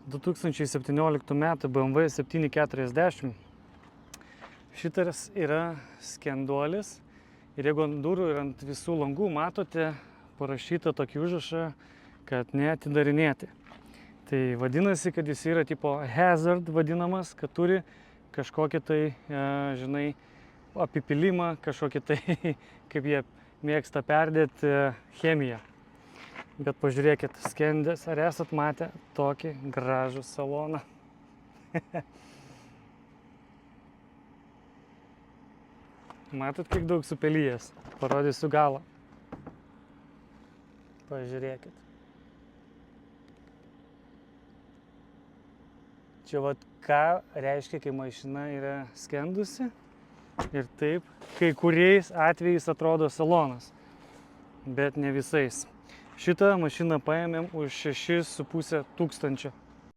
2017 metų BMW 740. Šitas yra skenduolis ir jeigu ant durų ir ant visų langų matote parašytą tokį užrašą, kad neatidarinėti. Tai vadinasi, kad jis yra tipo hazard vadinamas, kad turi kažkokį tai, žinai, apipilimą, kažkokį tai, kaip jie mėgsta perdėti, chemiją. Bet pažiūrėkit, skendės, ar esat matę tokį gražų saloną? Matot, kiek daug supelyjęs? Parodysiu galą. Pažiūrėkit. Čia vat ką reiškia, kai mašina yra skendusi. Ir taip, kai kuriais atvejais atrodo salonas, bet ne visais. Šitą mašiną paėmėm už 6,5 tūkstančio.